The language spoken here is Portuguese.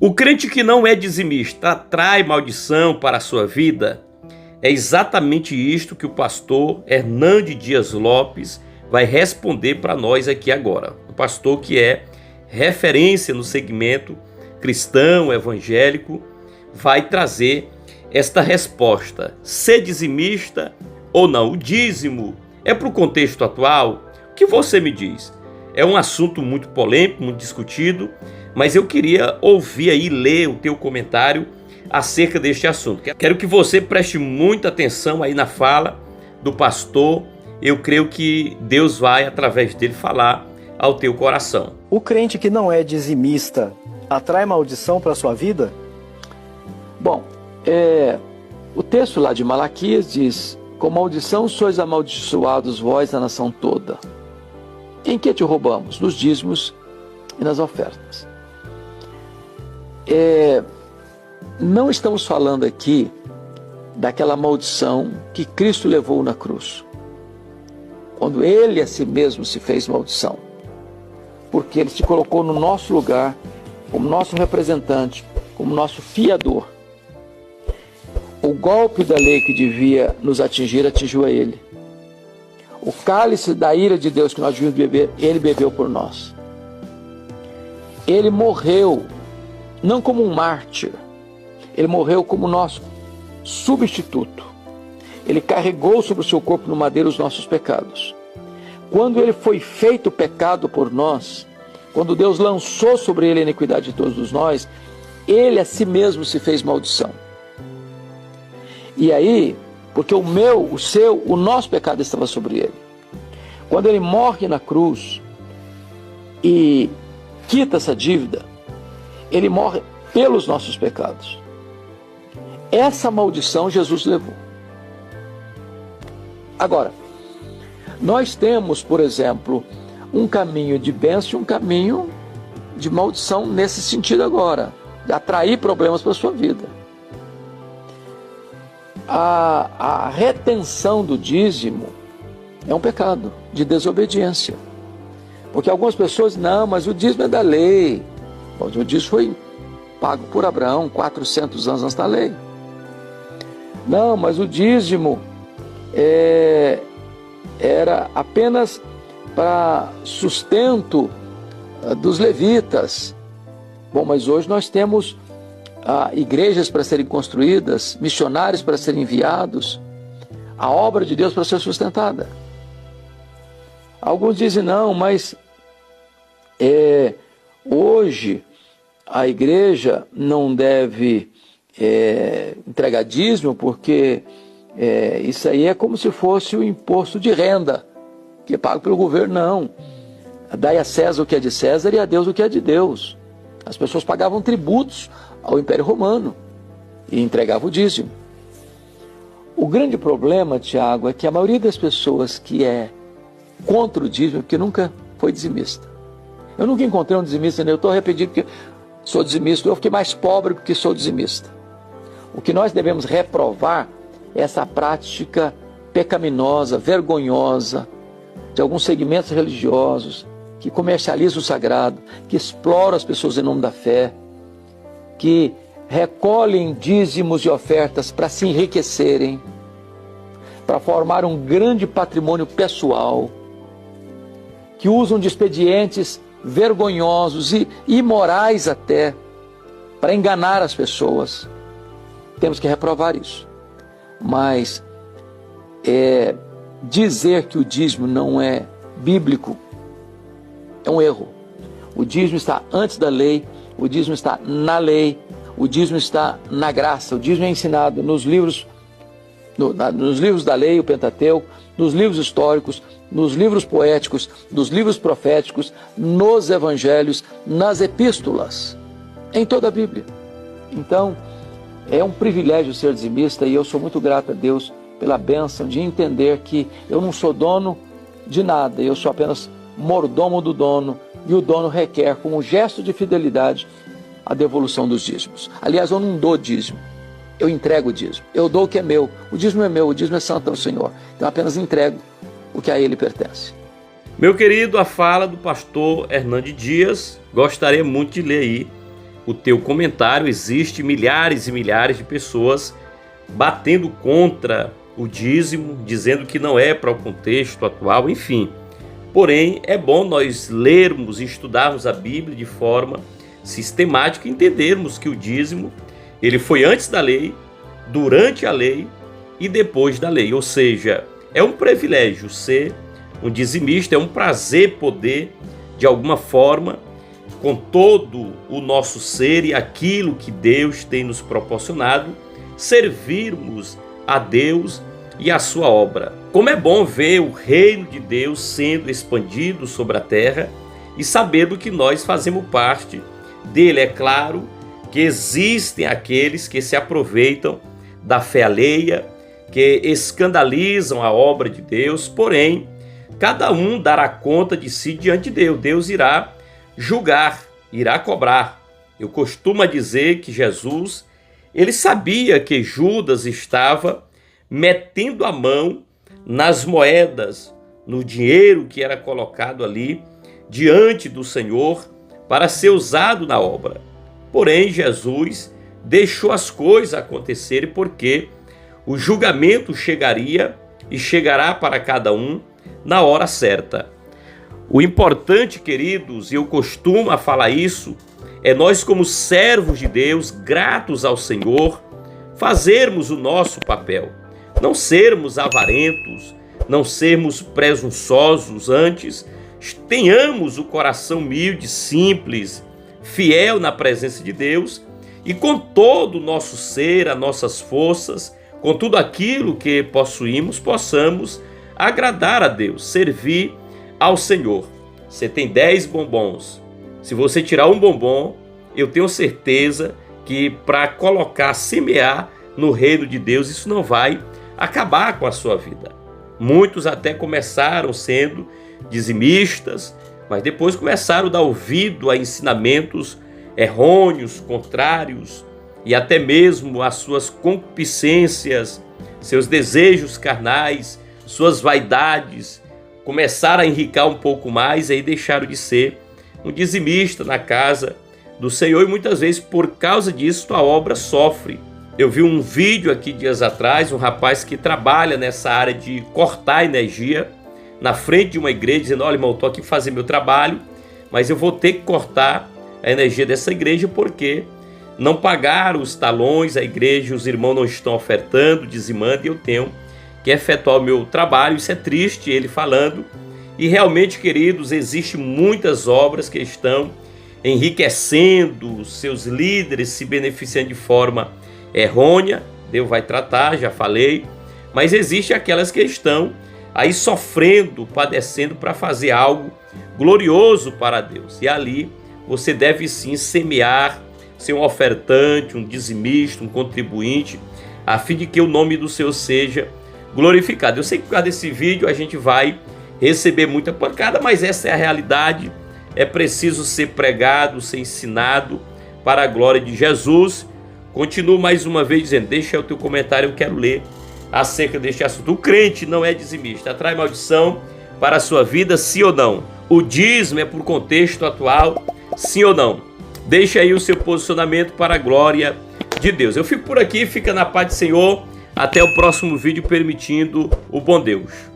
O crente que não é dizimista atrai maldição para a sua vida? É exatamente isto que o pastor Hernande Dias Lopes vai responder para nós aqui agora. O pastor que é referência no segmento cristão, evangélico, vai trazer esta resposta. Ser dizimista ou não? O dízimo é para o contexto atual? O que você me diz? É um assunto muito polêmico, muito discutido, mas eu queria ouvir aí, ler o teu comentário acerca deste assunto. Quero que você preste muita atenção aí na fala do pastor. Eu creio que Deus vai, através dele, falar ao teu coração. O crente que não é dizimista atrai maldição para a sua vida? Bom, o texto lá de Malaquias diz: com maldição sois amaldiçoados vós a nação toda. Em que te roubamos? Nos dízimos e nas ofertas. Não estamos falando aqui daquela maldição que Cristo levou na cruz, quando Ele a si mesmo se fez maldição, porque Ele se colocou no nosso lugar, como nosso representante, como nosso fiador. O golpe da lei que devia nos atingir, atingiu a Ele. O cálice da ira de Deus que nós devíamos beber, Ele bebeu por nós. Ele morreu, não como um mártir, Ele morreu como nosso substituto. Ele carregou sobre o seu corpo no madeiro os nossos pecados. Quando Ele foi feito pecado por nós, quando Deus lançou sobre Ele a iniquidade de todos nós, Ele a si mesmo se fez maldição. E aí, porque o meu, o seu, o nosso pecado estava sobre Ele. Quando Ele morre na cruz e quita essa dívida, Ele morre pelos nossos pecados. Essa maldição Jesus levou. Agora, nós temos, por exemplo, um caminho de bênção e um caminho de maldição nesse sentido agora, de atrair problemas para a sua vida. A retenção do dízimo é um pecado de desobediência. Porque algumas pessoas, não, mas o dízimo é da lei. Bom, o dízimo foi pago por Abraão 400 anos antes da lei. Não, mas o dízimo era apenas para sustento dos levitas. Bom, mas hoje nós temos igrejas para serem construídas, missionários para serem enviados, a obra de Deus para ser sustentada. Alguns dizem, não, mas hoje a igreja não deve entregar dízimo, porque isso aí é como se fosse o imposto de renda, que é pago pelo governo. Não, dai a César o que é de César e a Deus o que é de Deus. As pessoas pagavam tributos ao Império Romano e entregavam o dízimo. O grande problema, Tiago, é que a maioria das pessoas que é contra o dízimo, porque nunca foi dizimista. Eu nunca encontrei um dizimista, eu estou arrependido porque sou dizimista, eu fiquei mais pobre porque sou dizimista. O que nós devemos reprovar é essa prática pecaminosa, vergonhosa, de alguns segmentos religiosos, que comercializam o sagrado, que exploram as pessoas em nome da fé, que recolhem dízimos e ofertas para se enriquecerem, para formar um grande patrimônio pessoal, que usam de expedientes vergonhosos e imorais até, para enganar as pessoas. Temos que reprovar isso. Mas dizer que o dízimo não é bíblico é um erro. O dízimo está antes da lei, o dízimo está na lei, o dízimo está na graça. O dízimo é ensinado nos livros da lei, o Pentateuco, nos livros históricos, nos livros poéticos, nos livros proféticos, nos evangelhos, nas epístolas, em toda a Bíblia. Então, é um privilégio ser dizimista e eu sou muito grato a Deus pela bênção de entender que eu não sou dono de nada, eu sou apenas mordomo do dono e o dono requer, como gesto de fidelidade, a devolução dos dízimos. Aliás, eu não dou dízimo, eu entrego o dízimo. Eu dou o que é meu, o dízimo é meu, o dízimo é santo ao Senhor. Então, eu apenas entrego o que a Ele pertence. Meu querido, a fala do pastor Hernande Dias, gostaria muito de ler aí o teu comentário, existe milhares e milhares de pessoas batendo contra o dízimo, dizendo que não é para o contexto atual, enfim. Porém, é bom nós lermos e estudarmos a Bíblia de forma sistemática e entendermos que o dízimo, ele foi antes da lei, durante a lei e depois da lei. Ou seja, é um privilégio ser um dizimista, é um prazer poder, de alguma forma, com todo o nosso ser e aquilo que Deus tem nos proporcionado, servirmos a Deus e a sua obra. Como é bom ver o reino de Deus sendo expandido sobre a terra e sabendo que nós fazemos parte dele. É claro que existem aqueles que se aproveitam da fé alheia, que escandalizam a obra de Deus, porém, cada um dará conta de si diante de Deus. Deus irá julgar, irá cobrar. Eu costumo dizer que Jesus, ele sabia que Judas estava metendo a mão nas moedas, no dinheiro que era colocado ali diante do Senhor para ser usado na obra. Porém, Jesus deixou as coisas acontecerem porque o julgamento chegaria e chegará para cada um na hora certa. O importante, queridos, e eu costumo falar isso, é nós como servos de Deus, gratos ao Senhor, fazermos o nosso papel. Não sermos avarentos, não sermos presunçosos, antes tenhamos o coração humilde, simples, fiel na presença de Deus e com todo o nosso ser, as nossas forças, com tudo aquilo que possuímos, possamos agradar a Deus, servir ao Senhor. Você tem 10 bombons. Se você tirar um bombom, eu tenho certeza que para colocar, semear no reino de Deus, isso não vai acabar com a sua vida. Muitos até começaram sendo dizimistas, mas depois começaram a dar ouvido a ensinamentos errôneos, contrários, e até mesmo as suas concupiscências, seus desejos carnais, suas vaidades, começaram a enricar um pouco mais e aí deixaram de ser um dizimista na casa do Senhor, e muitas vezes por causa disso a obra sofre. Eu vi um vídeo aqui dias atrás, um rapaz que trabalha nessa área de cortar energia na frente de uma igreja, dizendo: olha, irmão, eu estou aqui fazer meu trabalho, mas eu vou ter que cortar a energia dessa igreja porque não pagaram os talões, a igreja, os irmãos não estão ofertando, dizimando, e eu tenho que efetuar o meu trabalho. Isso é triste, ele falando. E realmente, queridos, existem muitas obras que estão enriquecendo seus líderes, se beneficiando de forma errônea. Deus vai tratar, já falei. Mas existem aquelas que estão aí sofrendo, padecendo para fazer algo glorioso para Deus. E ali você deve sim semear, ser um ofertante, um dizimista, um contribuinte, a fim de que o nome do Senhor seja glorificado. Eu sei que por causa desse vídeo a gente vai receber muita pancada, mas essa é a realidade. É preciso ser pregado, ser ensinado para a glória de Jesus. Continuo mais uma vez dizendo, deixa aí o teu comentário, eu quero ler acerca deste assunto. O crente não é dizimista, atrai maldição para a sua vida, sim ou não? O dízimo é por contexto atual, sim ou não? Deixa aí o seu posicionamento para a glória de Deus. Eu fico por aqui, fica na paz do Senhor. Até o próximo vídeo, permitindo o bom Deus.